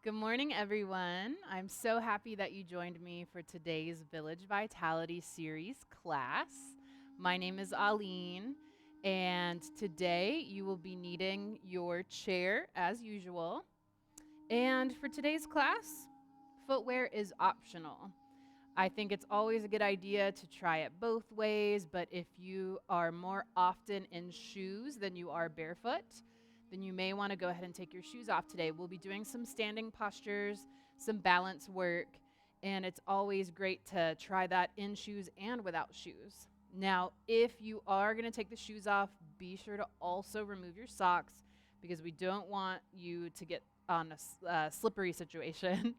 Good morning, everyone. I'm so happy that you joined me for today's Village Vitality Series class. My name is Aline, and today you will be needing your chair as usual. And for today's class, footwear is optional. I think it's always a good idea to try it both ways, but if you are more often in shoes than you are barefoot, then you may want to go ahead and take your shoes off today. We'll be doing some standing postures, some balance work, and it's always great to try that in shoes and without shoes. Now, if you are going to take the shoes off, be sure to also remove your socks because we don't want you to get on a slippery situation.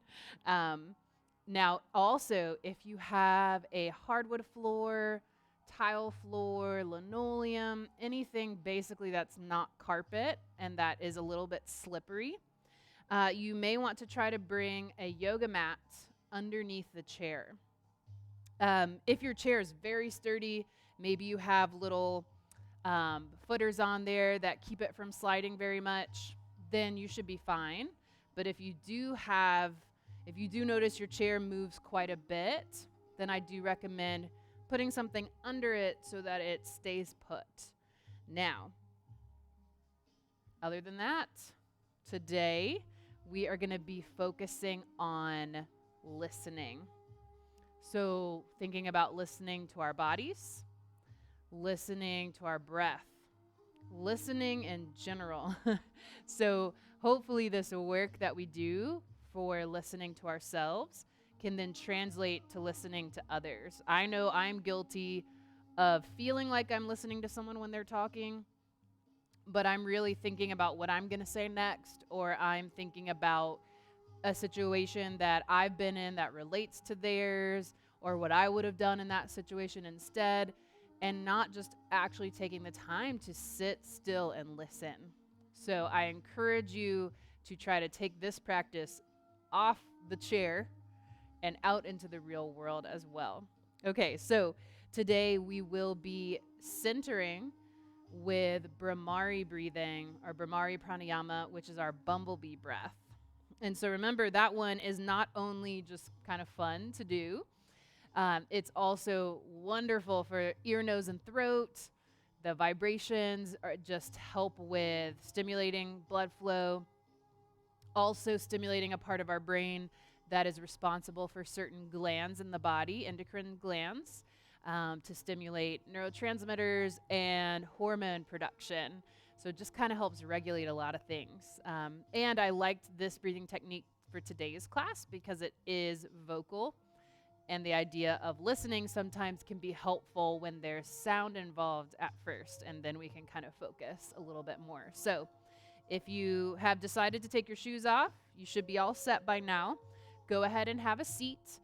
Now, also, if you have a hardwood floor, tile floor, linoleum, anything basically that's not carpet and that is a little bit slippery, you may want to try to bring a yoga mat underneath the chair. If your chair is very sturdy, maybe you have little footers on there that keep it from sliding very much, then you should be fine. But if you do notice your chair moves quite a bit, then I do recommend putting something under it so that it stays put. Now, other than that, today we are going to be focusing on listening. So thinking about listening to our bodies, listening to our breath, listening in general. So hopefully this work that we do for listening to ourselves can then translate to listening to others. I know I'm guilty of feeling like I'm listening to someone when they're talking, but I'm really thinking about what I'm going to say next, or I'm thinking about a situation that I've been in that relates to theirs, or what I would have done in that situation instead, and not just actually taking the time to sit still and listen. So I encourage you to try to take this practice off the chair and out into the real world as well. Okay, so today we will be centering with Brahmari breathing, or Brahmari pranayama, which is our bumblebee breath. And so remember, that one is not only just kind of fun to do, it's also wonderful for ear, nose, and throat. The vibrations just help with stimulating blood flow, also stimulating a part of our brain that is responsible for certain glands in the body, endocrine glands, to stimulate neurotransmitters and hormone production. So it just kind of helps regulate a lot of things. And I liked this breathing technique for today's class because it is vocal, and the idea of listening sometimes can be helpful when there's sound involved at first, and then we can kind of focus a little bit more. So if you have decided to take your shoes off, you should be all set by now. Go ahead and have a seat.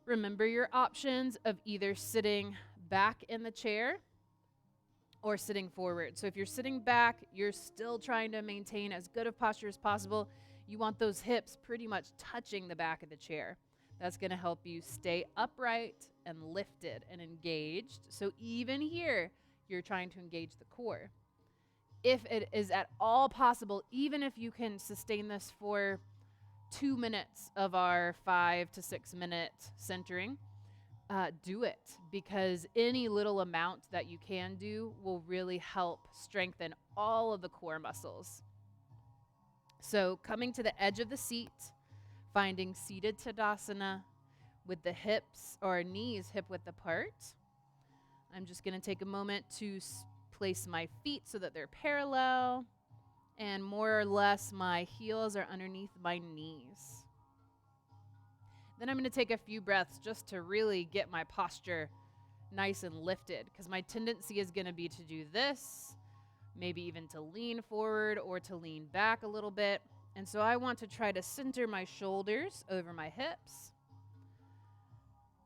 Remember your options of either sitting back in the chair or sitting forward. So if you're sitting back, you're still trying to maintain as good of posture as possible. You want those hips pretty much touching the back of the chair. That's going to help you stay upright and lifted and engaged. So even here, you're trying to engage the core. If it is at all possible, even if you can sustain this for 2 minutes of our 5 to 6 minute centering, do it, because any little amount that you can do will really help strengthen all of the core muscles. So coming to the edge of the seat, finding seated Tadasana with the hips or knees hip width apart. I'm just going to take a moment to place my feet so that they're parallel, and more or less my heels are underneath my knees. Then I'm going to take a few breaths just to really get my posture nice and lifted, because my tendency is going to be to do this, maybe even to lean forward or to lean back a little bit. And so I want to try to center my shoulders over my hips,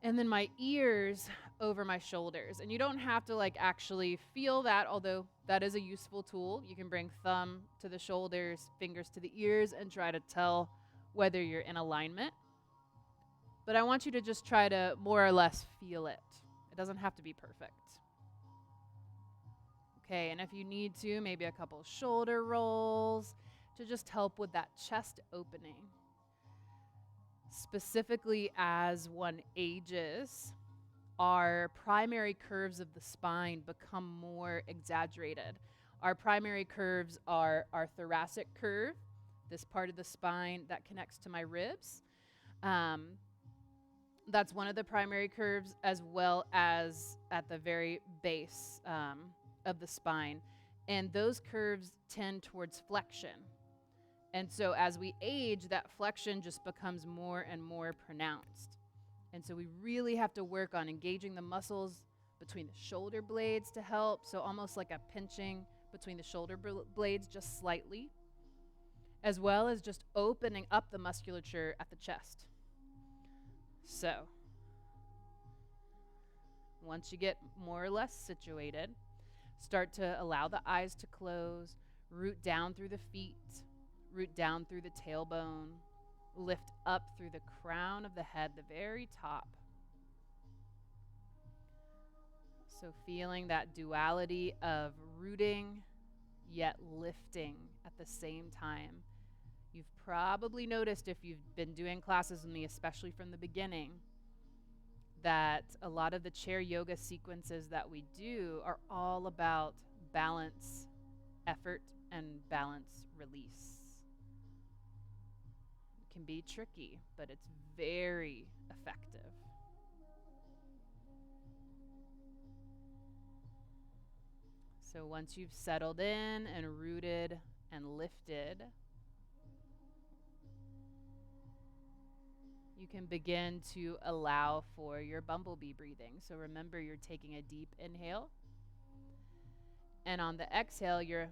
and then my ears over my shoulders. And you don't have to actually feel that, although that is a useful tool. You can bring thumb to the shoulders, fingers to the ears, and try to tell whether you're in alignment. But I want you to just try to more or less feel it. It doesn't have to be perfect. Okay, and if you need to, maybe a couple shoulder rolls to just help with that chest opening. Specifically, as one ages, our primary curves of the spine become more exaggerated. Our primary curves are our thoracic curve, this part of the spine that connects to my ribs. That's one of the primary curves, as well as at the very base of the spine. And those curves tend towards flexion. And so as we age, that flexion just becomes more and more pronounced. And so we really have to work on engaging the muscles between the shoulder blades to help. So almost like a pinching between the shoulder blades just slightly, as well as just opening up the musculature at the chest. So once you get more or less situated, start to allow the eyes to close, root down through the feet, root down through the tailbone, lift up through the crown of the head, the very top. So feeling that duality of rooting yet lifting at the same time. You've probably noticed, if you've been doing classes with me, especially from the beginning, that a lot of the chair yoga sequences that we do are all about balance, effort, and balance release. It can be tricky, but it's very effective. So once you've settled in and rooted and lifted, you can begin to allow for your bumblebee breathing. So remember, you're taking a deep inhale. And on the exhale, you're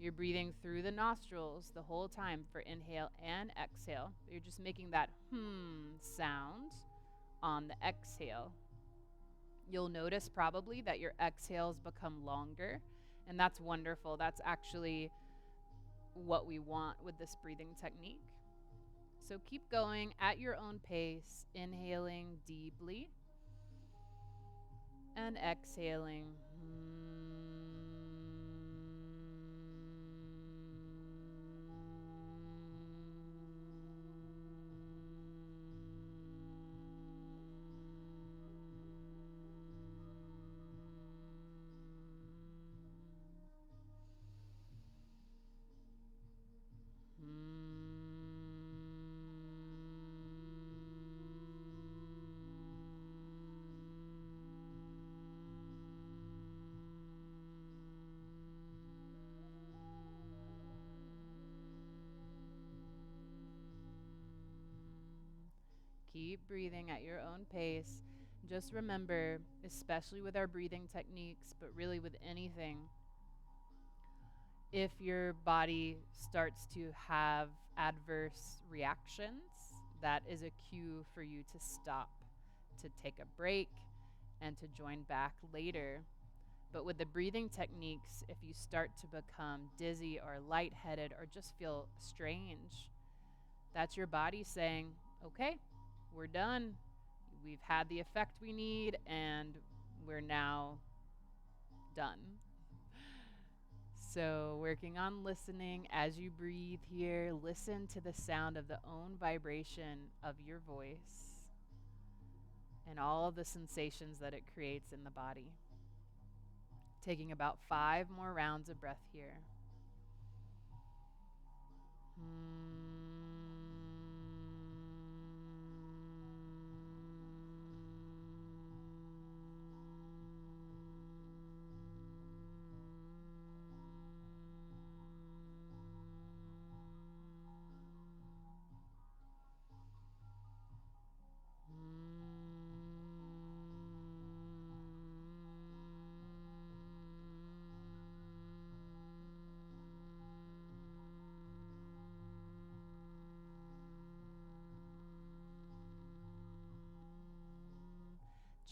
You're breathing through the nostrils the whole time for inhale and exhale. You're just making that sound on the exhale. You'll notice probably that your exhales become longer, and that's wonderful. That's actually what we want with this breathing technique. So keep going at your own pace, inhaling deeply and exhaling. Keep breathing at your own pace. Just remember, especially with our breathing techniques, but really with anything, if your body starts to have adverse reactions, that is a cue for you to stop, to take a break, and to join back later. But with the breathing techniques, if you start to become dizzy or lightheaded or just feel strange, that's your body saying, okay, we're done. We've had the effect we need, and we're now done. So working on listening as you breathe here, listen to the sound of the own vibration of your voice and all of the sensations that it creates in the body. Taking about 5 more rounds of breath here.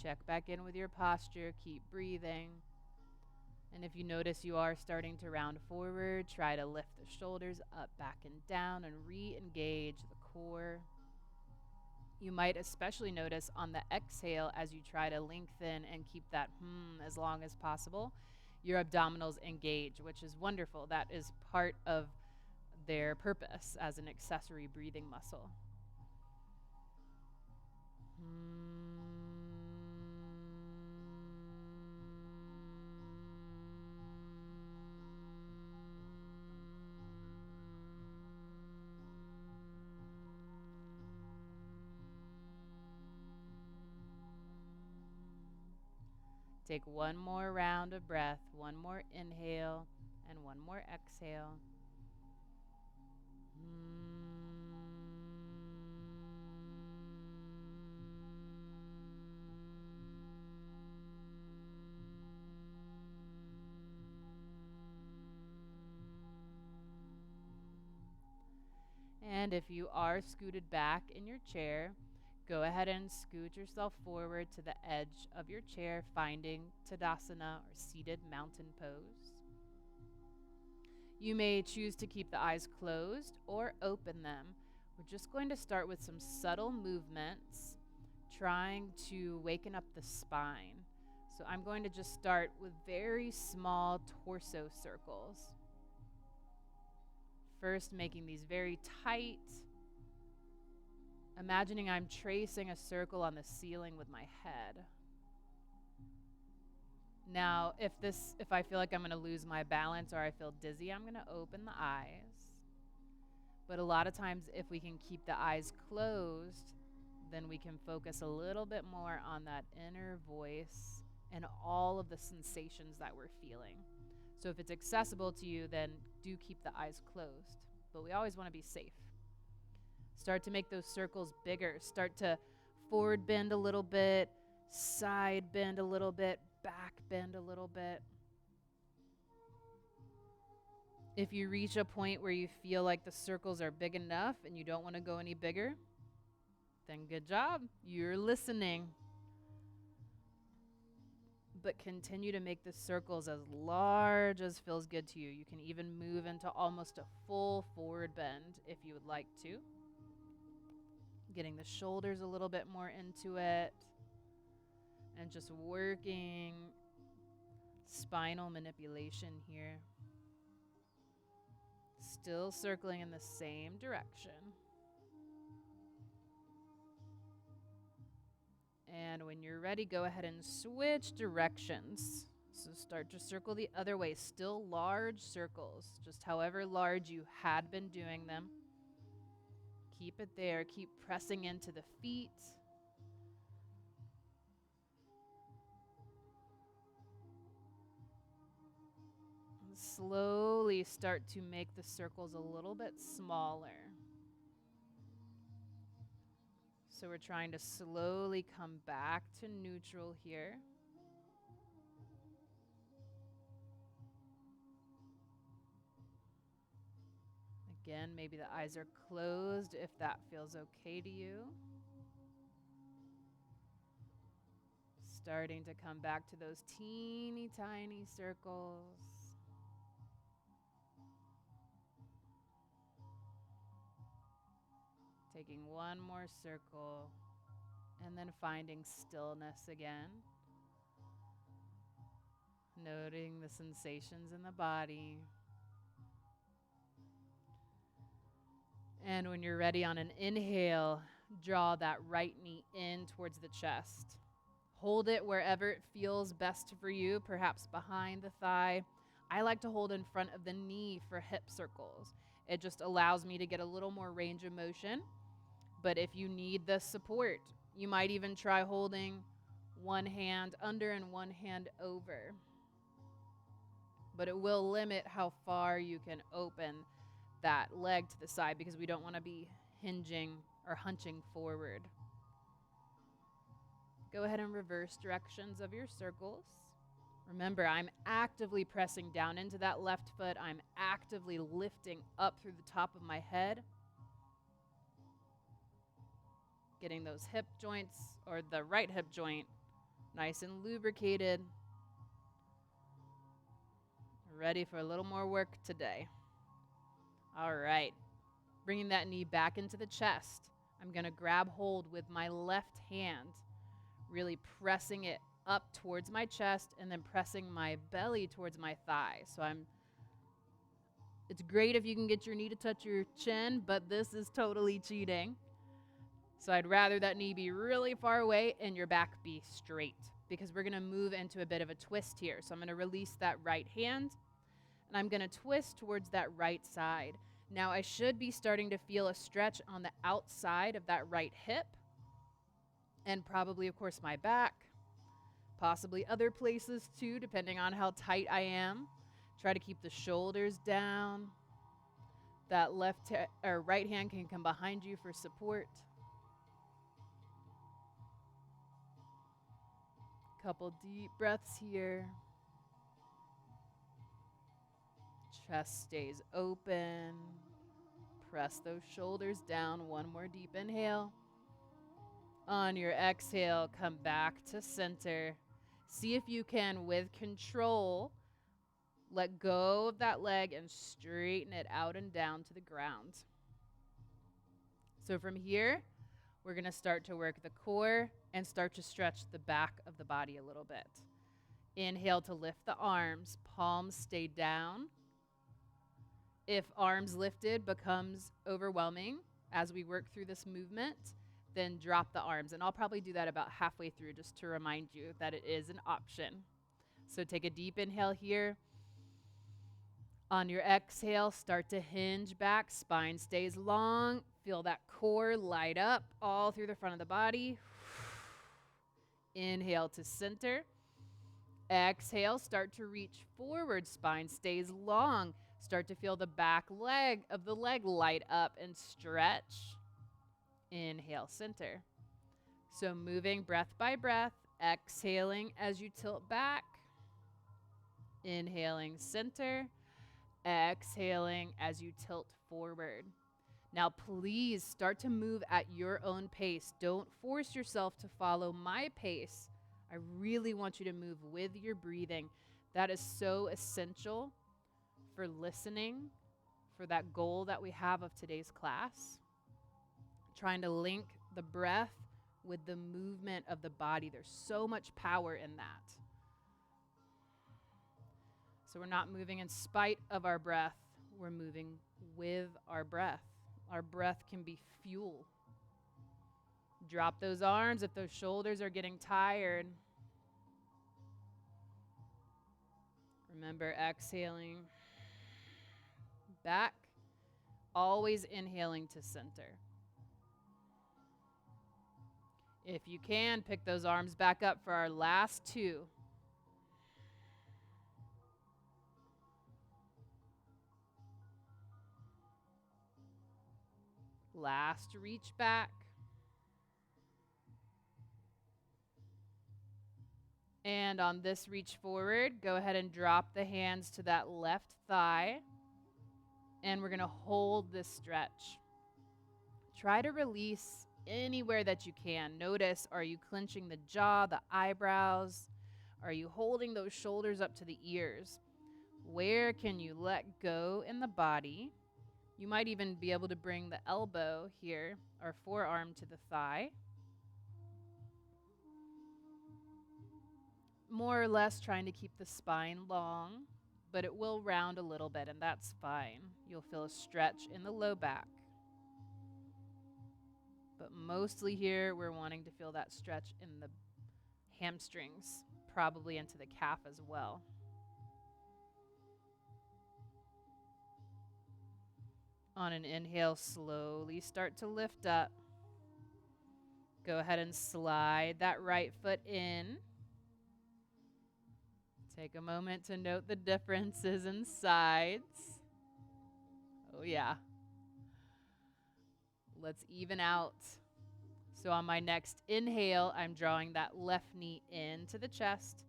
Check back in with your posture, keep breathing. And if you notice you are starting to round forward, try to lift the shoulders up, back, and down, and re-engage the core. You might especially notice on the exhale as you try to lengthen and keep that as long as possible, your abdominals engage, which is wonderful. That is part of their purpose as an accessory breathing muscle. Take one more round of breath, one more inhale, and one more exhale. And if you are scooted back in your chair, go ahead and scoot yourself forward to the edge of your chair, finding Tadasana or seated mountain pose. You may choose to keep the eyes closed or open them. We're just going to start with some subtle movements, trying to waken up the spine. So I'm going to just start with very small torso circles. First, making these very tight. Imagining I'm tracing a circle on the ceiling with my head. Now, if I feel like I'm going to lose my balance or I feel dizzy, I'm going to open the eyes. But a lot of times, if we can keep the eyes closed, then we can focus a little bit more on that inner voice and all of the sensations that we're feeling. So if it's accessible to you, then do keep the eyes closed. But we always want to be safe. Start to make those circles bigger. Start to forward bend a little bit, side bend a little bit, back bend a little bit. If you reach a point where you feel like the circles are big enough and you don't want to go any bigger, then good job. You're listening. But continue to make the circles as large as feels good to you. You can even move into almost a full forward bend if you would like to. Getting the shoulders a little bit more into it. And just working spinal manipulation here. Still circling in the same direction. And when you're ready, go ahead and switch directions. So start to circle the other way. Still large circles, just however large you had been doing them. Keep it there. Keep pressing into the feet. And slowly start to make the circles a little bit smaller. So we're trying to slowly come back to neutral here. Again, maybe the eyes are closed if that feels okay to you. Starting to come back to those teeny tiny circles. Taking one more circle and then finding stillness again. Noting the sensations in the body. And when you're ready on an inhale, draw that right knee in towards the chest. Hold it wherever it feels best for you, perhaps behind the thigh. I like to hold in front of the knee for hip circles. It just allows me to get a little more range of motion. But if you need the support, you might even try holding one hand under and one hand over. But it will limit how far you can open that leg to the side because we don't want to be hinging or hunching forward. Go ahead and reverse directions of your circles. Remember, I'm actively pressing down into that left foot. I'm actively lifting up through the top of my head. Getting those hip joints, or the right hip joint, nice and lubricated. Ready for a little more work today. All right. Bringing that knee back into the chest. I'm going to grab hold with my left hand, really pressing it up towards my chest and then pressing my belly towards my thigh. So it's great if you can get your knee to touch your chin, but this is totally cheating. So I'd rather that knee be really far away and your back be straight, because we're going to move into a bit of a twist here. So I'm going to release that right hand and I'm going to twist towards that right side. Now I should be starting to feel a stretch on the outside of that right hip, and probably, of course, my back, possibly other places too, depending on how tight I am. Try to keep the shoulders down. That right hand can come behind you for support. Couple deep breaths here. Chest stays open. Press those shoulders down. One more deep inhale. On your exhale, come back to center. See if you can, with control, let go of that leg and straighten it out and down to the ground. So from here, we're going to start to work the core and start to stretch the back of the body a little bit. Inhale to lift the arms. Palms stay down. If arms lifted becomes overwhelming as we work through this movement, then drop the arms. And I'll probably do that about halfway through just to remind you that it is an option. So take a deep inhale here. On your exhale, start to hinge back. Spine stays long. Feel that core light up all through the front of the body. Inhale to center. Exhale, start to reach forward. Spine stays long. Start to feel the back leg of the leg light up and stretch. Inhale, center. So moving breath by breath, exhaling as you tilt back. Inhaling, center. Exhaling as you tilt forward. Now, please start to move at your own pace. Don't force yourself to follow my pace. I really want you to move with your breathing. That is so essential for listening, for that goal that we have of today's class. Trying to link the breath with the movement of the body. There's so much power in that. So we're not moving in spite of our breath. We're moving with our breath. Our breath can be fuel. Drop those arms if those shoulders are getting tired. Remember, exhaling back, always inhaling to center. If you can, pick those arms back up for our last two. Last reach back. And on this reach forward, go ahead and drop the hands to that left thigh. And we're going to hold this stretch. Try to release anywhere that you can. Notice, are you clenching the jaw, the eyebrows? Are you holding those shoulders up to the ears? Where can you let go in the body? You might even be able to bring the elbow here, or forearm, to the thigh. More or less trying to keep the spine long, but it will round a little bit, and that's fine. You'll feel a stretch in the low back. But mostly here, we're wanting to feel that stretch in the hamstrings, probably into the calf as well. On an inhale, slowly start to lift up. Go ahead and slide that right foot in. Take a moment to note the differences in sides. Oh yeah. Let's even out. So on my next inhale, I'm drawing that left knee into the chest,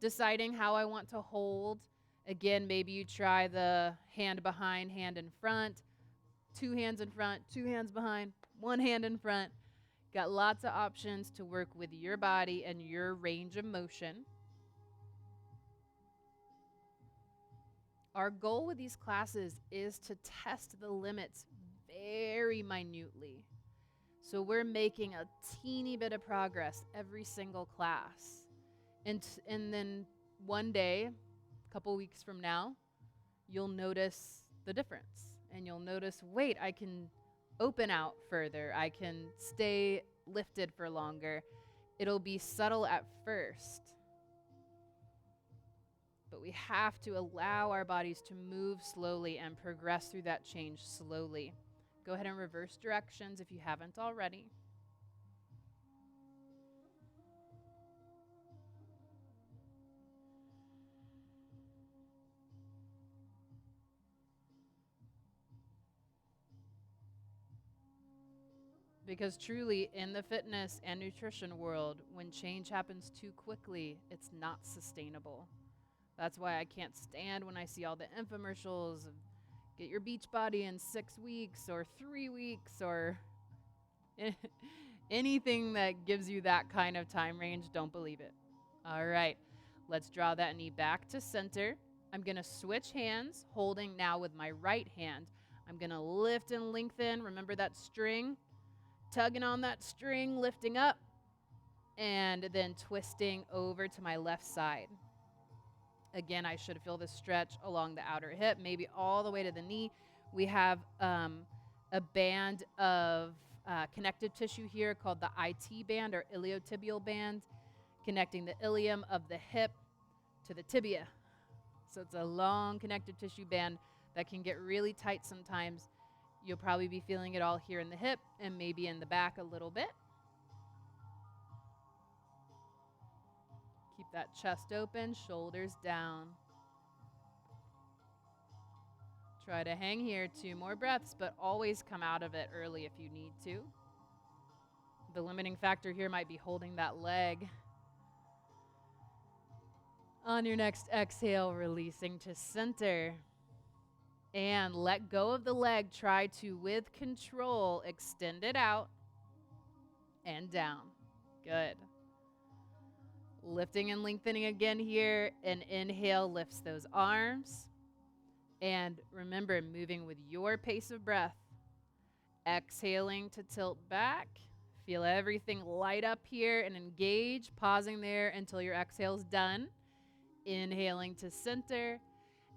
deciding how I want to hold. Again, maybe you try the hand behind, hand in front, 2 hands in front, 2 hands behind, 1 hand in front. Got lots of options to work with your body and your range of motion. Our goal with these classes is to test the limits very minutely. So we're making a teeny bit of progress every single class. And then one day, a couple weeks from now, you'll notice the difference. And you'll notice, wait, I can open out further. I can stay lifted for longer. It'll be subtle at first. But we have to allow our bodies to move slowly and progress through that change slowly. Go ahead and reverse directions if you haven't already. Because truly, in the fitness and nutrition world, when change happens too quickly, it's not sustainable. That's why I can't stand when I see all the infomercials of get your beach body in 6 weeks or 3 weeks or anything that gives you that kind of time range. Don't believe it. All right, let's draw that knee back to center. I'm going to switch hands, holding now with my right hand. I'm going to lift and lengthen. Remember that string? Tugging on that string, lifting up, and then twisting over to my left side. Again, I should feel the stretch along the outer hip, maybe all the way to the knee. We have a band of connective tissue here called the IT band or iliotibial band, connecting the ilium of the hip to the tibia. So it's a long connective tissue band that can get really tight sometimes. You'll probably be feeling it all here in the hip and maybe in the back a little bit. Keep that chest open, shoulders down. Try to hang here, 2 more breaths, but always come out of it early if you need to. The limiting factor here might be holding that leg. On your next exhale, releasing to center. And let go of the leg. Try to, with control, extend it out and down. Good. Lifting and lengthening again here. And inhale lifts those arms. And remember, moving with your pace of breath. Exhaling to tilt back. Feel everything light up here and engage. Pausing there until your exhale's done. Inhaling to center.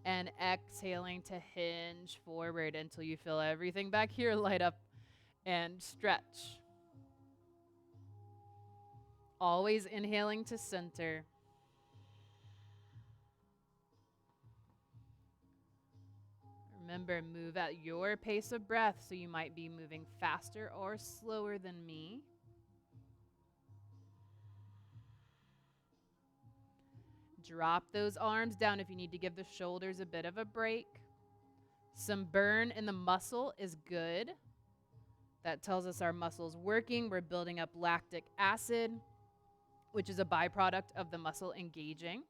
And exhaling to hinge forward until you feel everything back here light up and stretch. Always inhaling to center. Remember, move at your pace of breath, so you might be moving faster or slower than me. Drop those arms down if you need to give the shoulders a bit of a break. Some burn in the muscle is good. That tells us our muscle's working. We're building up lactic acid, which is a byproduct of the muscle engaging.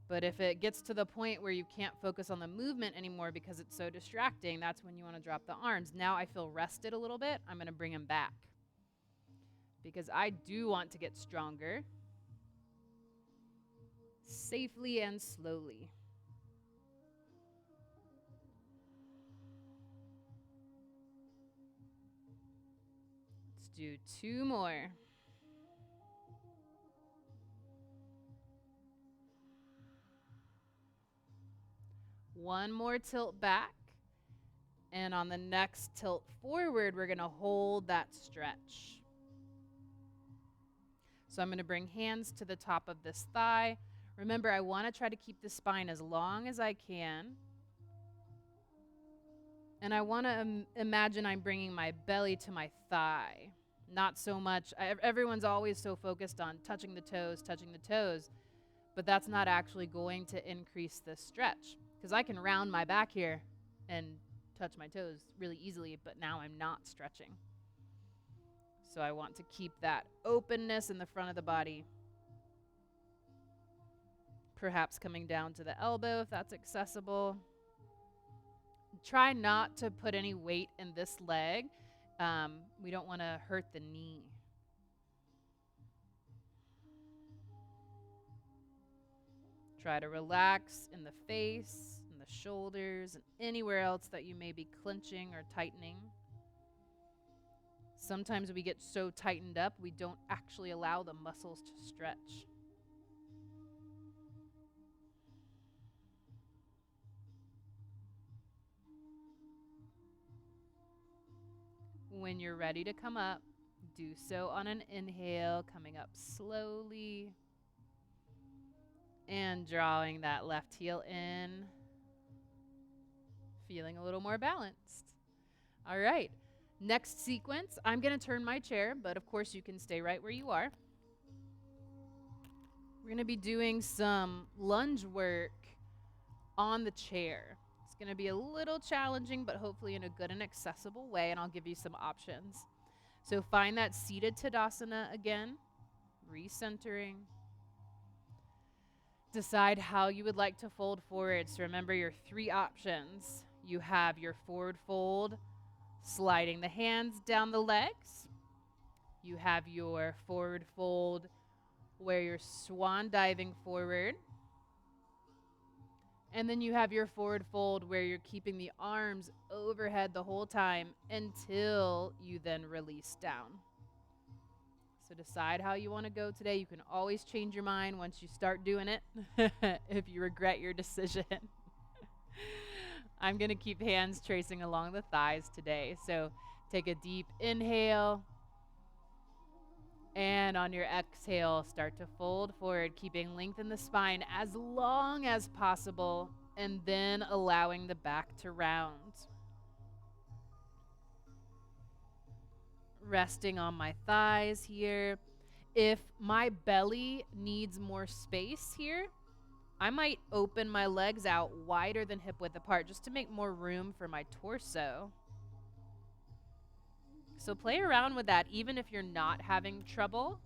But if it gets to the point where you can't focus on the movement anymore because it's so distracting, that's when you want to drop the arms. Now I feel rested a little bit. I'm going to bring them back because I do want to get stronger. Safely and slowly. Let's do 2 more. One more tilt back. And on the next tilt forward, we're going to hold that stretch. So I'm going to bring hands to the top of this thigh. Remember, I want to try to keep the spine as long as I can. And I want to imagine I'm bringing my belly to my thigh. Not so much. Everyone's always so focused on touching the toes. But that's not actually going to increase the stretch. Because I can round my back here and touch my toes really easily, but now I'm not stretching. So I want to keep that openness in the front of the body. Perhaps coming down to the elbow if that's accessible. Try not to put any weight in this leg. We don't want to hurt the knee. Try to relax in the face, in the shoulders, and anywhere else that you may be clenching or tightening. Sometimes we get so tightened up, we don't actually allow the muscles to stretch. When you're ready to come up, do so on an inhale, coming up slowly and drawing that left heel in, feeling a little more balanced. All right, next sequence, I'm going to turn my chair, but of course you can stay right where you are. We're going to be doing some lunge work on the chair. It's going to be a little challenging, but hopefully in a good and accessible way, and I'll give you some options. So find that seated Tadasana again, recentering. Decide how you would like to fold forward. So remember your 3 options. You have your forward fold, sliding the hands down the legs. You have your forward fold where you're swan diving forward. And then you have your forward fold where you're keeping the arms overhead the whole time until you then release down. So decide how you want to go today. You can always change your mind once you start doing it if you regret your decision. I'm going to keep hands tracing along the thighs today. So take a deep inhale. And on your exhale, start to fold forward, keeping length in the spine as long as possible, and then allowing the back to round. Resting on my thighs here. If my belly needs more space here, I might open my legs out wider than hip width apart just to make more room for my torso. So play around with that, even if you're not having trouble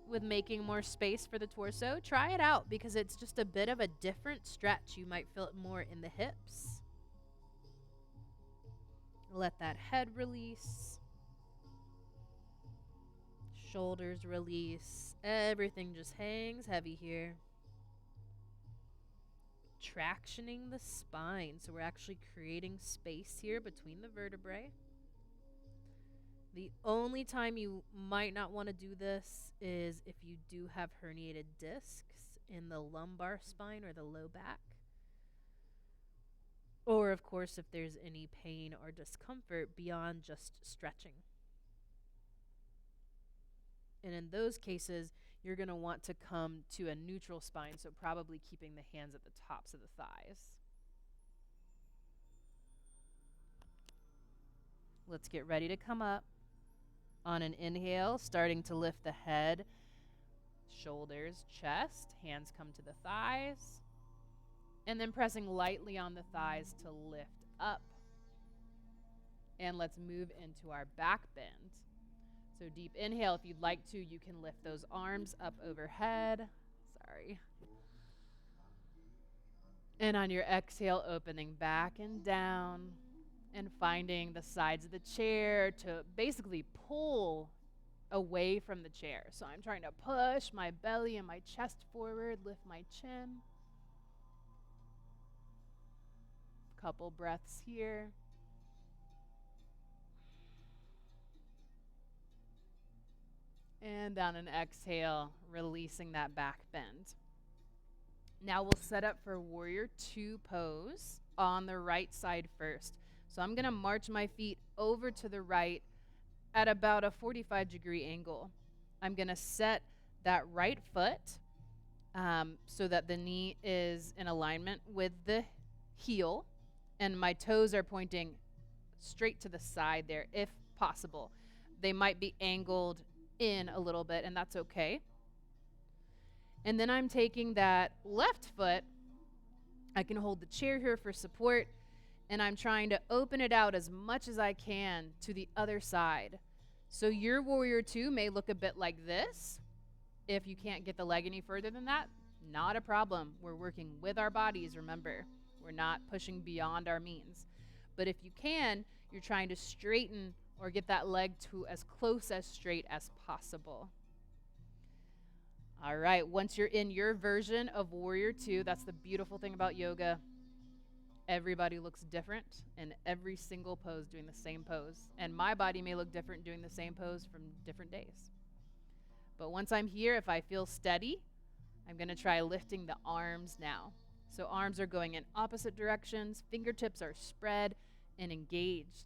with making more space for the torso. Try it out because it's just a bit of a different stretch. You might feel it more in the hips. Let that head release. Shoulders release. Everything just hangs heavy here. Tractioning the spine. So we're actually creating space here between the vertebrae. The only time you might not want to do this is if you do have herniated discs in the lumbar spine or the low back. Or, of course, if there's any pain or discomfort beyond just stretching. And in those cases, you're going to want to come to a neutral spine, so probably keeping the hands at the tops of the thighs. Let's get ready to come up. On an inhale, starting to lift the head, shoulders, chest, hands come to the thighs, and then pressing lightly on the thighs to lift up. And let's move into our back bend. So deep inhale, if you'd like to, you can lift those arms up overhead. Sorry. And on your exhale, opening back and down. And finding the sides of the chair to basically pull away from the chair. So I'm trying to push my belly and my chest forward, lift my chin. Couple breaths here. And on an exhale, releasing that back bend. Now we'll set up for Warrior 2 pose on the right side first. So I'm going to march my feet over to the right at about a 45-degree angle. I'm going to set that right foot so that the knee is in alignment with the heel, and my toes are pointing straight to the side there, if possible. They might be angled in a little bit, and that's okay. And then I'm taking that left foot. I can hold the chair here for support, and I'm trying to open it out as much as I can to the other side. So your Warrior 2 may look a bit like this. If you can't get the leg any further than that, not a problem. We're working with our bodies, remember. We're not pushing beyond our means. But if you can, you're trying to straighten or get that leg to as close as straight as possible. All right, once you're in your version of Warrior 2, that's the beautiful thing about yoga. Everybody looks different in every single pose doing the same pose. And my body may look different doing the same pose from different days. But once I'm here, if I feel steady, I'm going to try lifting the arms now. So arms are going in opposite directions. Fingertips are spread and engaged.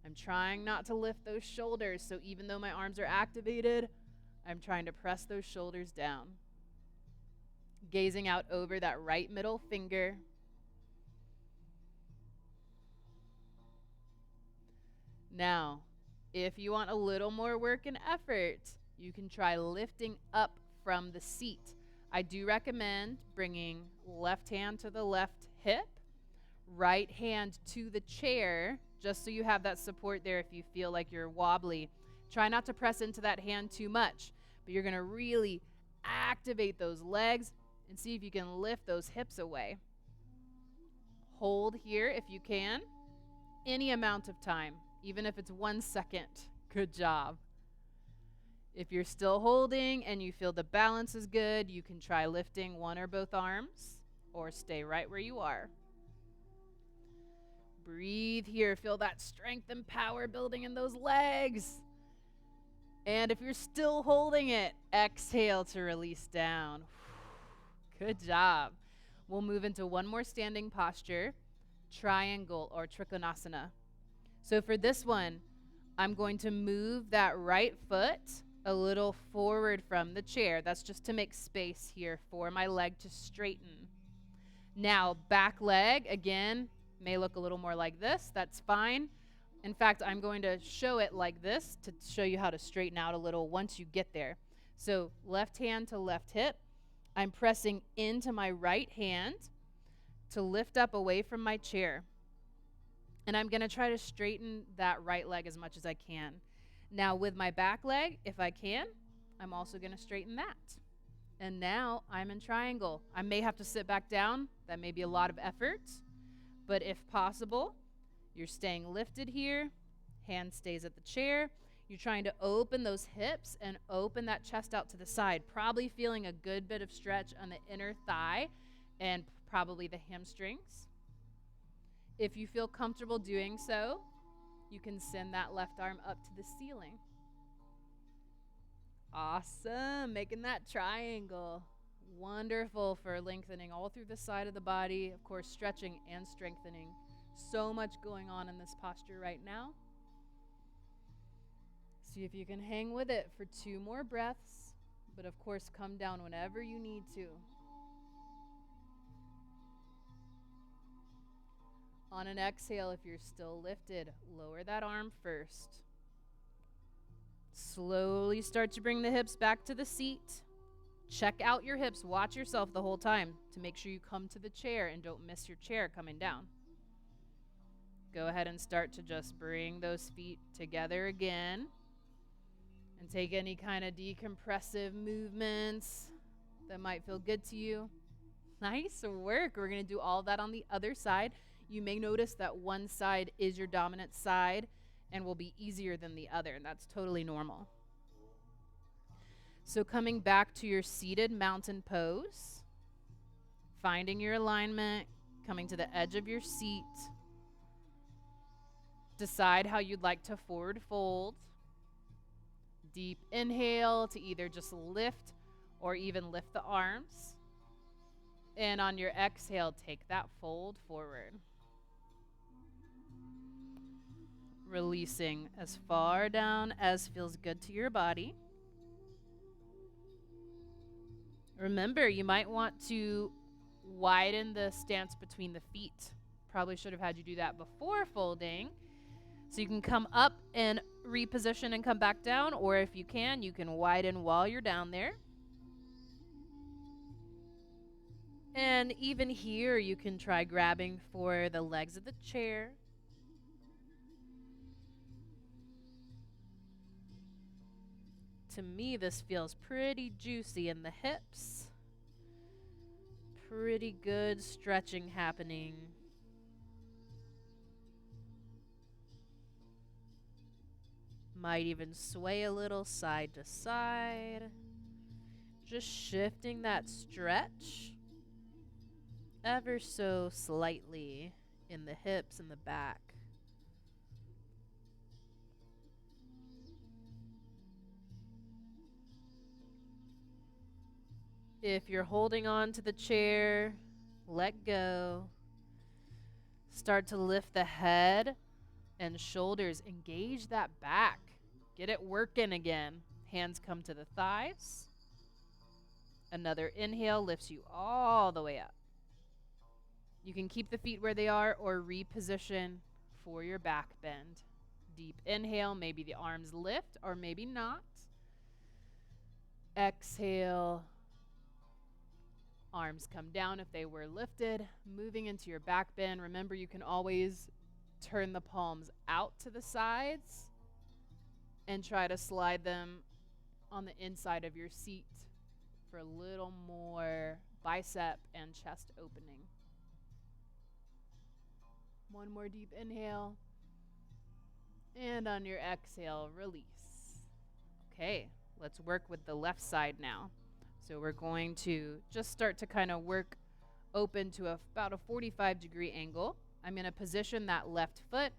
I'm trying not to lift those shoulders. So even though my arms are activated, I'm trying to press those shoulders down. Gazing out over that right middle finger. Now, if you want a little more work and effort, you can try lifting up from the seat. I do recommend bringing left hand to the left hip, right hand to the chair, just so you have that support there if you feel like you're wobbly. Try not to press into that hand too much, but you're going to really activate those legs and see if you can lift those hips away. Hold here if you can, any amount of time, even if it's 1 second. Good job. If you're still holding and you feel the balance is good, you can try lifting one or both arms or stay right where you are. Breathe here. Feel that strength and power building in those legs. And if you're still holding it, exhale to release down. Good job. We'll move into one more standing posture, triangle or Trikonasana. So for this one, I'm going to move that right foot a little forward from the chair. That's just to make space here for my leg to straighten. Now, back leg, again, may look a little more like this. That's fine. In fact, I'm going to show it like this to show you how to straighten out a little once you get there. So left hand to left hip. I'm pressing into my right hand to lift up away from my chair. And I'm going to try to straighten that right leg as much as I can. Now with my back leg, if I can, I'm also going to straighten that. And now I'm in triangle. I may have to sit back down. That may be a lot of effort. But if possible, you're staying lifted here. Hand stays at the chair. You're trying to open those hips and open that chest out to the side. Probably feeling a good bit of stretch on the inner thigh and probably the hamstrings. If you feel comfortable doing so, you can send that left arm up to the ceiling. Awesome. Making that triangle. Wonderful for lengthening all through the side of the body. Of course, stretching and strengthening. So much going on in this posture right now. See if you can hang with it for 2 more breaths. But of course, come down whenever you need to. On an exhale, if you're still lifted, lower that arm first. Slowly start to bring the hips back to the seat. Check out your hips. Watch yourself the whole time to make sure you come to the chair and don't miss your chair coming down. Go ahead and start to just bring those feet together again. And take any kind of decompressive movements that might feel good to you. Nice work. We're going to do all that on the other side. You may notice that one side is your dominant side and will be easier than the other, and that's totally normal. So coming back to your seated mountain pose, finding your alignment, coming to the edge of your seat. Decide how you'd like to forward fold. Deep inhale to either just lift or even lift the arms. And on your exhale, take that fold forward. Releasing as far down as feels good to your body. Remember, you might want to widen the stance between the feet. Probably should have had you do that before folding. So you can come up and reposition and come back down, or if you can widen while you're down there. And even here, you can try grabbing for the legs of the chair. To me, this feels pretty juicy in the hips. Pretty good stretching happening. Might even sway a little side to side. Just shifting that stretch ever so slightly. in the hips and the back. If you're holding on to the chair, let go. Start to lift the head and shoulders. Engage that back. Get it working again. Hands come to the thighs. Another inhale lifts you all the way up. You can keep the feet where they are or reposition for your back bend. Deep inhale, maybe the arms lift or maybe not. Exhale, arms come down if they were lifted. Moving into your back bend. Remember, you can always turn the palms out to the sides and try to slide them on the inside of your seat for a little more bicep and chest opening. One more deep inhale. And on your exhale, release. Okay, let's work with the left side now. So we're going to just start to kind of work open to about a 45-degree angle. I'm going to position that left foot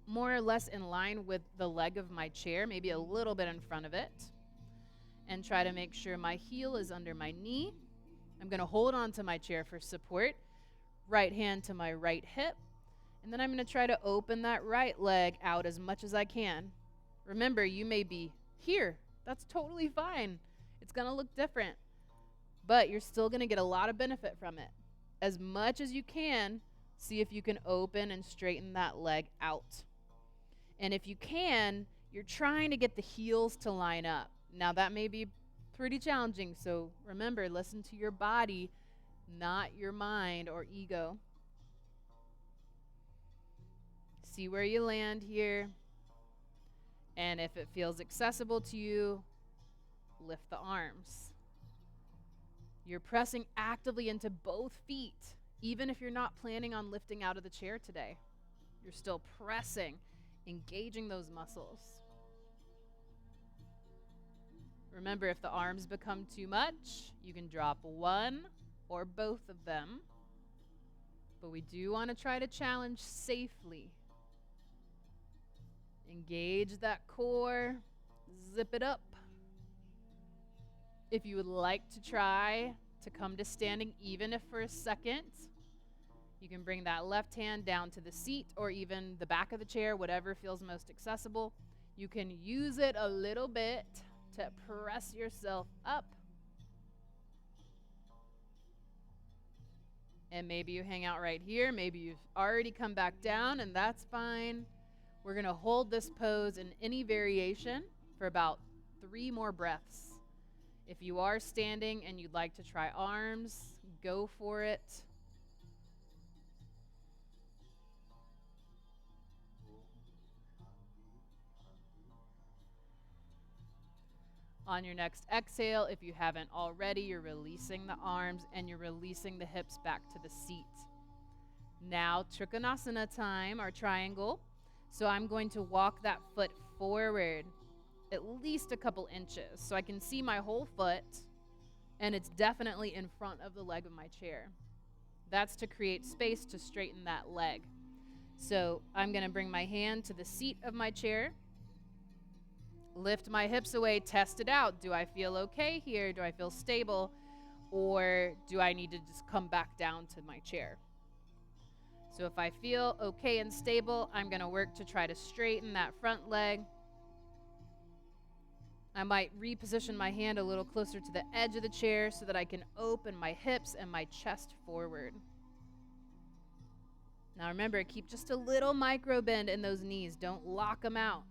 more or less in line with the leg of my chair, maybe a little bit in front of it. And try to make sure my heel is under my knee. I'm going to hold on to my chair for support. Right hand to my right hip. And then I'm going to try to open that right leg out as much as I can. Remember, you may be here. That's totally fine. It's going to look different. But you're still going to get a lot of benefit from it. As much as you can, see if you can open and straighten that leg out. And if you can, you're trying to get the heels to line up. Now, that may be pretty challenging. So remember, listen to your body, not your mind or ego. See where you land here. And if it feels accessible to you, lift the arms. You're pressing actively into both feet, even if you're not planning on lifting out of the chair today. You're still pressing, engaging those muscles. Remember, if the arms become too much, you can drop one or both of them. But we do want to try to challenge safely. Engage that core, zip it up. If you would like to try to come to standing, even if for a second, you can bring that left hand down to the seat or even the back of the chair, whatever feels most accessible. You can use it a little bit to press yourself up. And maybe you hang out right here. Maybe you've already come back down, and that's fine. We're going to hold this pose in any variation for about 3 more breaths. If you are standing and you'd like to try arms, go for it. On your next exhale, if you haven't already, you're releasing the arms and you're releasing the hips back to the seat. Now, Trikonasana time, our triangle. So I'm going to walk that foot forward at least a couple inches so I can see my whole foot, and it's definitely in front of the leg of my chair. That's to create space to straighten that leg. So I'm going to bring my hand to the seat of my chair, lift my hips away, test it out. Do I feel okay here? Do I feel stable? Or do I need to just come back down to my chair? So if I feel okay and stable, I'm going to work to try to straighten that front leg. I might reposition my hand a little closer to the edge of the chair so that I can open my hips and my chest forward. Now remember, keep just a little micro bend in those knees. Don't lock them out.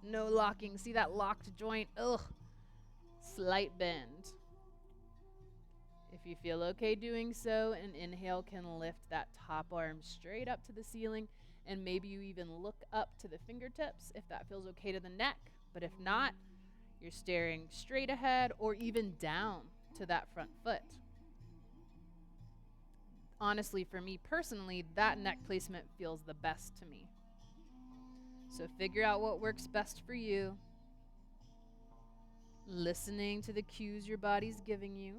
No locking. See that locked joint? Ugh. Slight bend. If you feel okay doing so, an inhale can lift that top arm straight up to the ceiling, and maybe you even look up to the fingertips if that feels okay to the neck. But if not, you're staring straight ahead or even down to that front foot. Honestly, for me personally, that neck placement feels the best to me. So figure out what works best for you. Listening to the cues your body's giving you.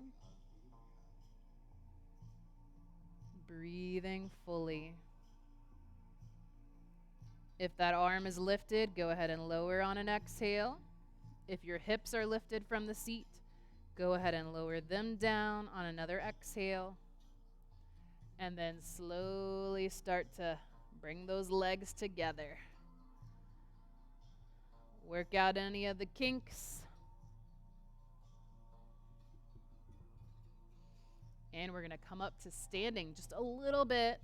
Breathing fully. If that arm is lifted, go ahead and lower on an exhale. If your hips are lifted from the seat, go ahead and lower them down on another exhale. And then slowly start to bring those legs together. Work out any of the kinks. And we're going to come up to standing just a little bit,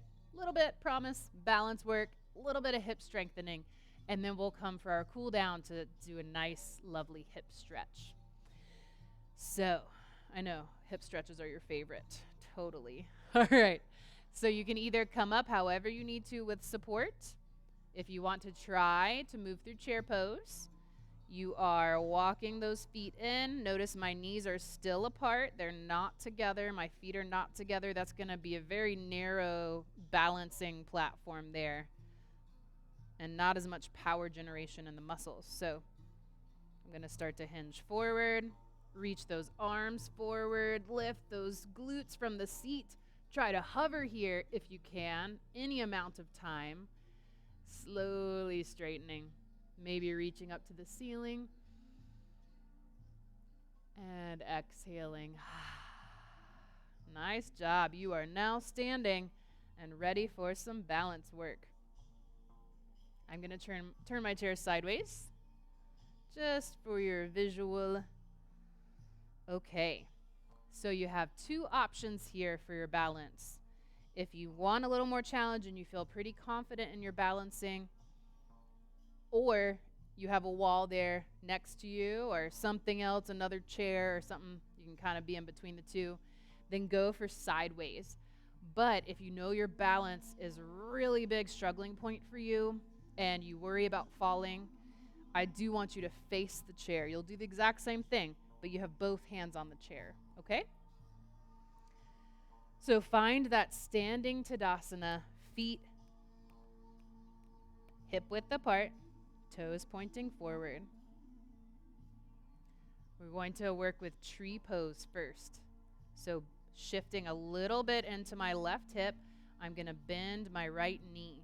promise, balance work, a little bit of hip strengthening. And then we'll come for our cool down to do a nice, lovely hip stretch. So, I know, hip stretches are your favorite. Totally. All right. So you can either come up however you need to with support. If you want to try to move through chair pose, you are walking those feet in. Notice my knees are still apart. They're not together. My feet are not together. That's going to be a very narrow balancing platform there and not as much power generation in the muscles. So I'm going to start to hinge forward, reach those arms forward, lift those glutes from the seat. Try to hover here if you can, any amount of time. Slowly straightening, maybe reaching up to the ceiling. And exhaling. Nice job. You are now standing and ready for some balance work. I'm going to turn my chair sideways, just for your visual. Okay, so you have two options here for your balance. If you want a little more challenge and you feel pretty confident in your balancing, or you have a wall there next to you or something else, another chair or something, you can kind of be in between the two, then go for sideways. But if you know your balance is a really big struggling point for you and you worry about falling, I do want you to face the chair. You'll do the exact same thing, but you have both hands on the chair, okay? So find that standing Tadasana, feet hip width apart, toes pointing forward. We're going to work with tree pose first. So shifting a little bit into my left hip, I'm going to bend my right knee.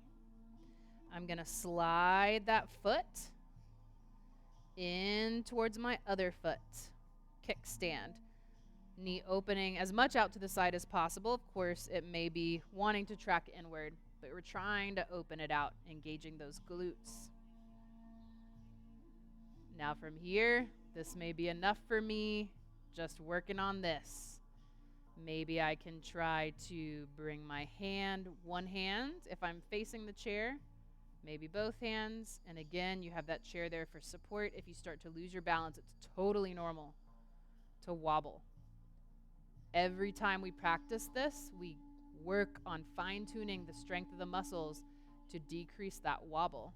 I'm going to slide that foot in towards my other foot. Kickstand. Knee opening as much out to the side as possible. Of course, it may be wanting to track inward, but we're trying to open it out, engaging those glutes. Now from here, this may be enough for me, just working on this. Maybe I can try to bring my hand, one hand, if I'm facing the chair, maybe both hands. And again, you have that chair there for support. If you start to lose your balance, it's totally normal to wobble. Every time we practice this, we work on fine-tuning the strength of the muscles to decrease that wobble.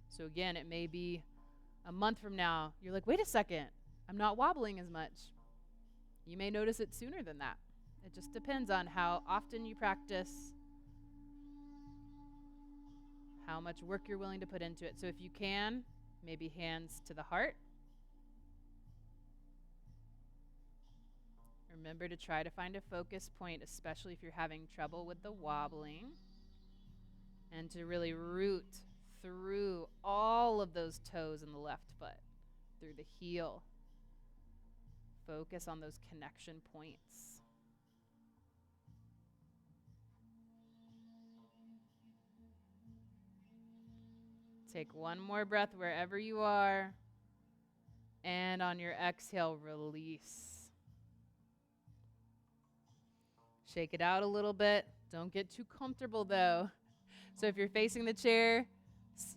So again, it may be a month from now, you're like, wait a second, I'm not wobbling as much. You may notice it sooner than that. It just depends on how often you practice, how much work you're willing to put into it. So if you can, maybe hands to the heart. Remember to try to find a focus point, especially if you're having trouble with the wobbling, and to really root through all of those toes in the left foot, through the heel. Focus on those connection points. Take one more breath wherever you are, and on your exhale, release. Shake it out a little bit. Don't get too comfortable though. So if you're facing the chair,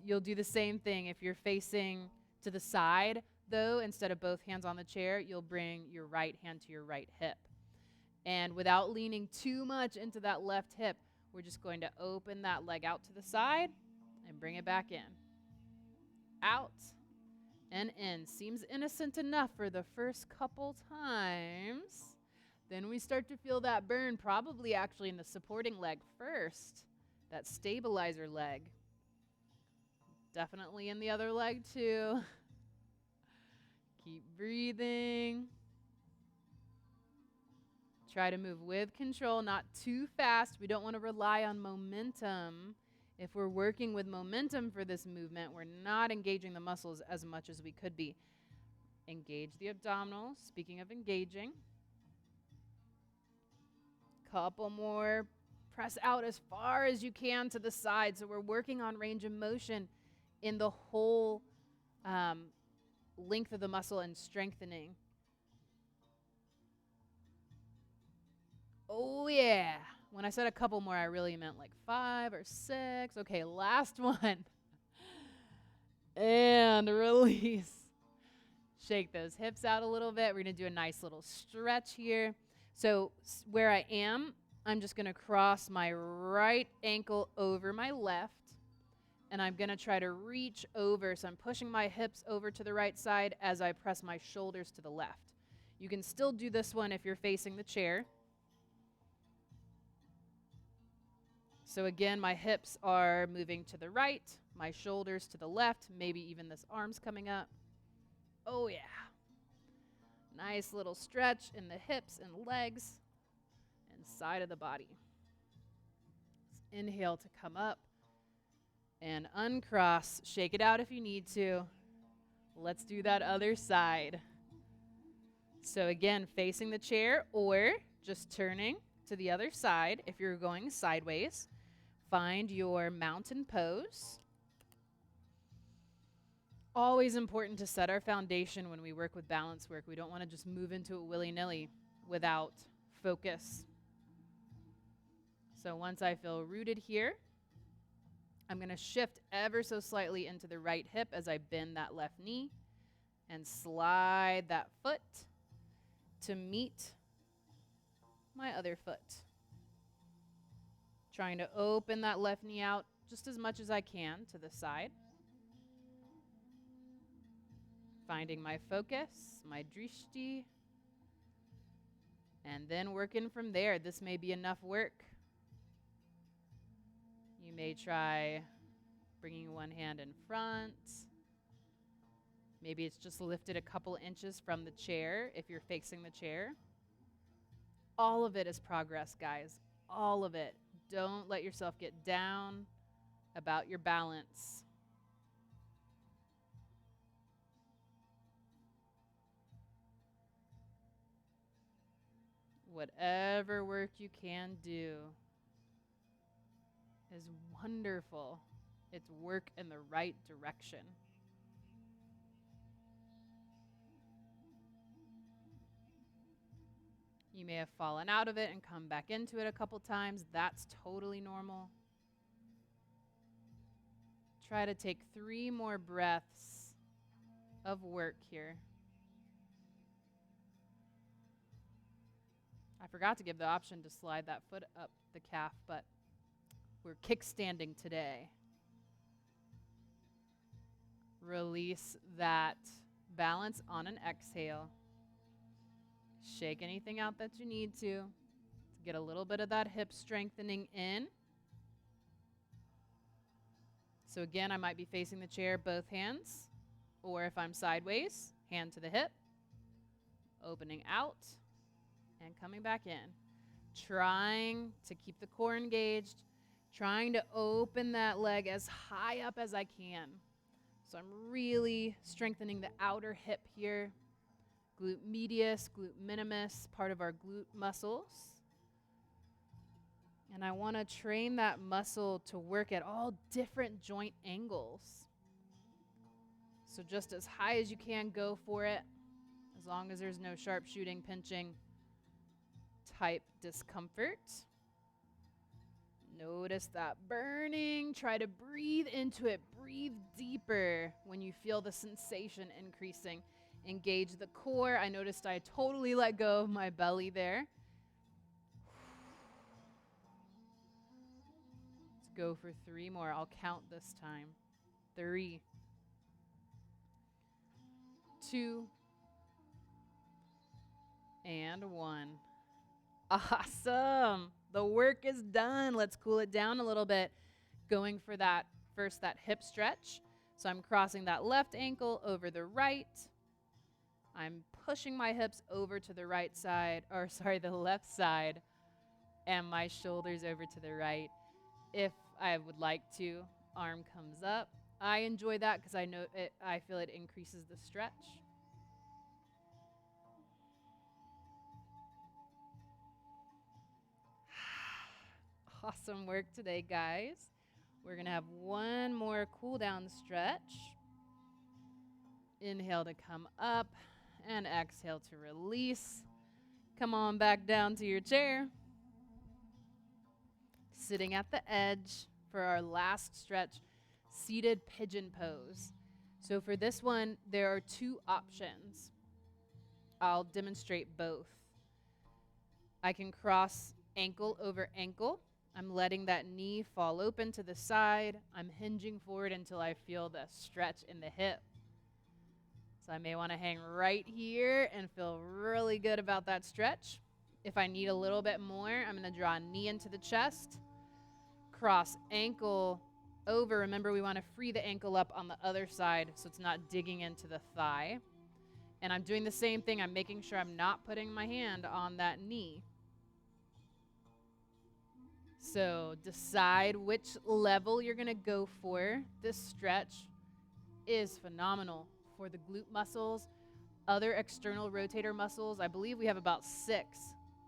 you'll do the same thing. If you're facing to the side though, instead of both hands on the chair, you'll bring your right hand to your right hip. And without leaning too much into that left hip, we're just going to open that leg out to the side and bring it back in. Out and in. Seems innocent enough for the first couple times. Then we start to feel that burn, probably actually in the supporting leg first, that stabilizer leg. Definitely in the other leg too. Keep breathing. Try to move with control, not too fast. We don't want to rely on momentum. If we're working with momentum for this movement, we're not engaging the muscles as much as we could be. Engage the abdominals. Speaking of engaging. Couple more. Press out as far as you can to the side. So we're working on range of motion in the whole length of the muscle and strengthening. Oh, yeah. When I said a couple more, I really meant like 5 or 6. Okay, last one. And release. Shake those hips out a little bit. We're going to do a nice little stretch here. So where I am, I'm just going to cross my right ankle over my left. And I'm going to try to reach over. So I'm pushing my hips over to the right side as I press my shoulders to the left. You can still do this one if you're facing the chair. So again, my hips are moving to the right, my shoulders to the left, maybe even this arm's coming up. Oh yeah. Nice little stretch in the hips and legs and side of the body. Let's inhale to come up and uncross. Shake it out if you need to. Let's do that other side. So again, facing the chair or just turning to the other side if you're going sideways. Find your mountain pose. Always important to set our foundation when we work with balance work. We don't want to just move into it willy-nilly without focus. So once I feel rooted here, I'm going to shift ever so slightly into the right hip as I bend that left knee and slide that foot to meet my other foot. Trying to open that left knee out just as much as I can to the side. Finding my focus, my drishti, and then working from there. This may be enough work. You may try bringing one hand in front. Maybe it's just lifted a couple inches from the chair if you're facing the chair. All of it is progress, guys. All of it. Don't let yourself get down about your balance. Whatever work you can do is wonderful. It's work in the right direction. You may have fallen out of it and come back into it a couple times. That's totally normal. Try to take 3 more breaths of work here. I forgot to give the option to slide that foot up the calf, but we're kickstanding today. Release that balance on an exhale. Shake anything out that you need to get a little bit of that hip strengthening in. So again, I might be facing the chair, both hands, or if I'm sideways, hand to the hip, opening out and coming back in. Trying to keep the core engaged, trying to open that leg as high up as I can. So I'm really strengthening the outer hip here. Glute medius, glute minimus, part of our glute muscles. And I want to train that muscle to work at all different joint angles. So just as high as you can, go for it, as long as there's no sharp shooting, pinching type discomfort. Notice that burning. Try to breathe into it. Breathe deeper when you feel the sensation increasing. Engage the core. I noticed I totally let go of my belly there. Let's go for 3 more. I'll count this time. 3, 2, and 1. Awesome. The work is done. Let's cool it down a little bit. Going for that hip stretch. So I'm crossing that left ankle over the right. I'm pushing my hips over to the right side, or sorry, the left side, and my shoulders over to the right. If I would like to, arm comes up. I enjoy that because I feel it increases the stretch. Awesome work today, guys. We're going to have one more cool down stretch. Inhale to come up and exhale to release. Come on back down to your chair. Sitting at the edge for our last stretch, seated pigeon pose. So for this one, there are two options. I'll demonstrate both. I can cross ankle over ankle. I'm letting that knee fall open to the side. I'm hinging forward until I feel the stretch in the hip. So I may want to hang right here and feel really good about that stretch. If I need a little bit more, I'm going to draw a knee into the chest, cross ankle over. Remember, we want to free the ankle up on the other side so it's not digging into the thigh. And I'm doing the same thing. I'm making sure I'm not putting my hand on that knee. So decide which level you're going to go for. This stretch is phenomenal for the glute muscles, other external rotator muscles. I believe we have about 6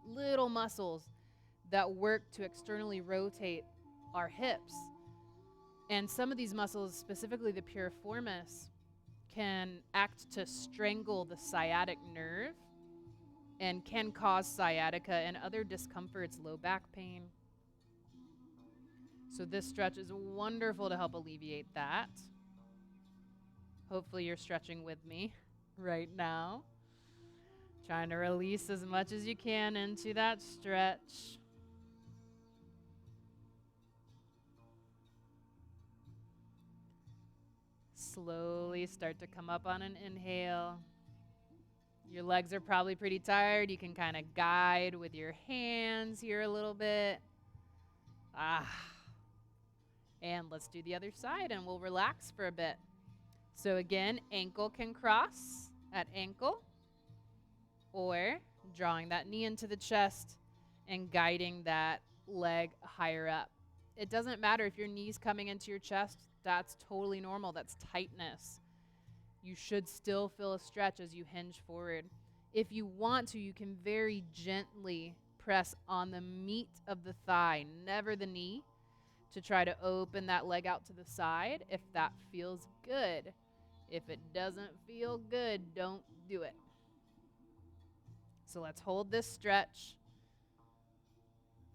little muscles that work to externally rotate our hips. And some of these muscles, specifically the piriformis, can act to strangle the sciatic nerve and can cause sciatica and other discomforts, low back pain. So this stretch is wonderful to help alleviate that. Hopefully you're stretching with me right now. Trying to release as much as you can into that stretch. Slowly start to come up on an inhale. Your legs are probably pretty tired. You can kind of guide with your hands here a little bit. And let's do the other side and we'll relax for a bit. So again, ankle can cross at ankle, or drawing that knee into the chest and guiding that leg higher up. It doesn't matter if your knee's coming into your chest. That's totally normal. That's tightness. You should still feel a stretch as you hinge forward. If you want to, you can very gently press on the meat of the thigh, never the knee, to try to open that leg out to the side if that feels good. If it doesn't feel good, don't do it. So let's hold this stretch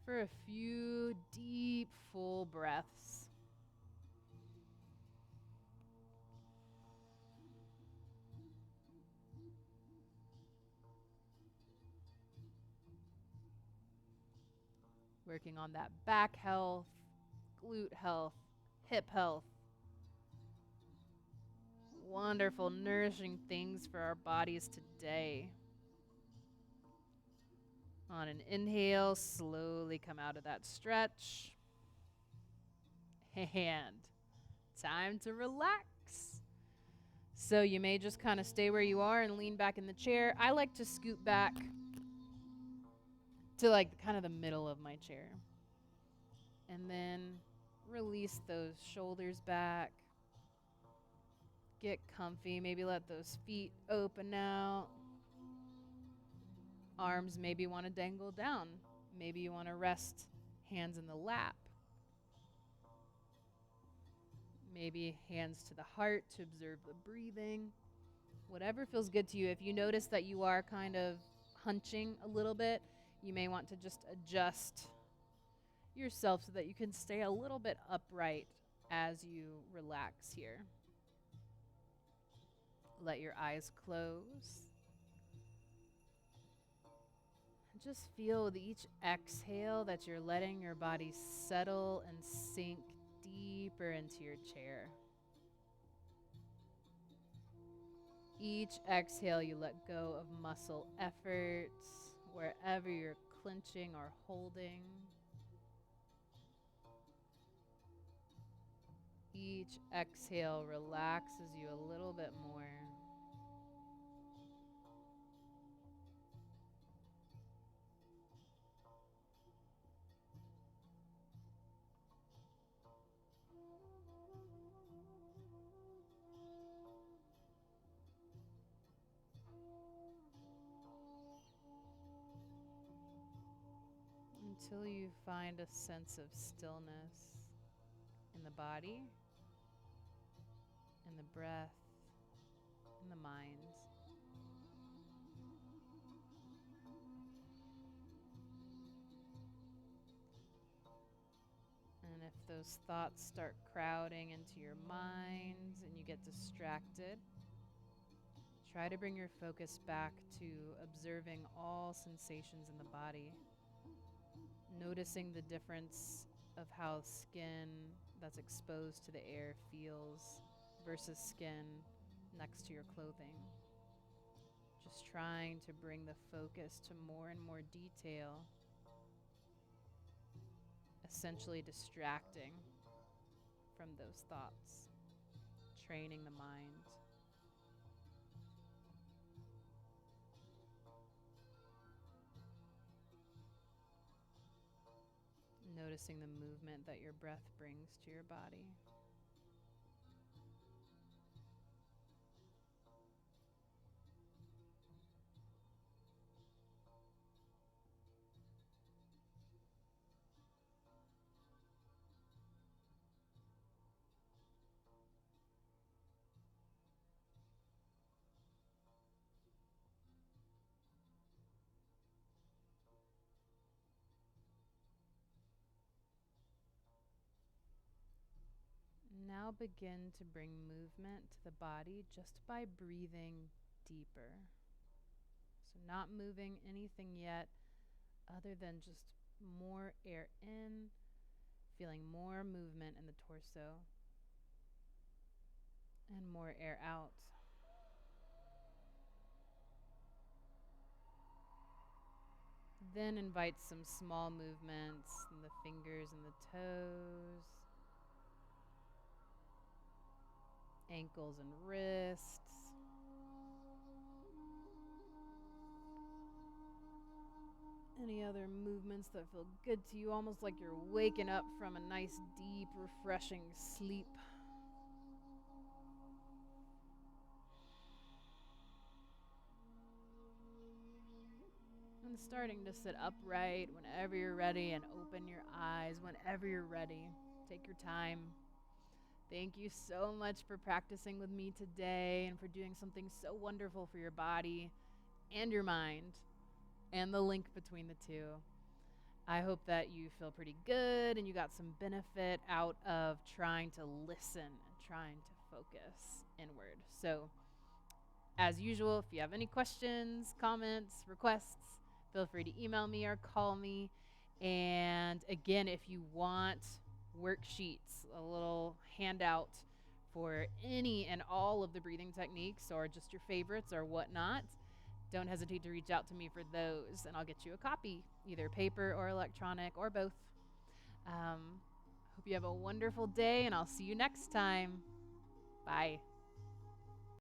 for a few deep, full breaths. Working on that back health, glute health, hip health. Wonderful, nourishing things for our bodies today. On an inhale, slowly come out of that stretch. And time to relax. So you may just kind of stay where you are and lean back in the chair. I like to scoot back to like kind of the middle of my chair. And then release those shoulders back. Get comfy. Maybe let those feet open out. Arms maybe want to dangle down. Maybe you want to rest hands in the lap. Maybe hands to the heart to observe the breathing. Whatever feels good to you. If you notice that you are kind of hunching a little bit, you may want to just adjust yourself so that you can stay a little bit upright as you relax here. Let your eyes close. Just feel with each exhale that you're letting your body settle and sink deeper into your chair. Each exhale, you let go of muscle efforts wherever you're clenching or holding. Each exhale relaxes you a little bit more. until you find a sense of stillness in the body, in the breath, in the mind. And if those thoughts start crowding into your mind and you get distracted, try to bring your focus back to observing all sensations in the body, noticing the difference of how skin that's exposed to the air feels versus skin next to your clothing. Just trying to bring the focus to more and more detail, essentially distracting from those thoughts, training the mind. Noticing the movement that your breath brings to your body. Now begin to bring movement to the body just by breathing deeper. So not moving anything yet other than just more air in, feeling more movement in the torso, and more air out. Then invite some small movements in the fingers and the toes, ankles and wrists. Any other movements that feel good to you, almost like you're waking up from a nice, deep, refreshing sleep. And starting to sit upright whenever you're ready and open your eyes whenever you're ready. Take your time. Thank you so much for practicing with me today and for doing something so wonderful for your body and your mind and the link between the two. I hope that you feel pretty good and you got some benefit out of trying to listen and trying to focus inward. So, as usual, if you have any questions, comments, requests, feel free to email me or call me. And again, if you want worksheets, a little handout for any and all of the breathing techniques or just your favorites or whatnot, don't hesitate to reach out to me for those, and I'll get you a copy, either paper or electronic or both. Hope you have a wonderful day, and I'll see you next time. Bye.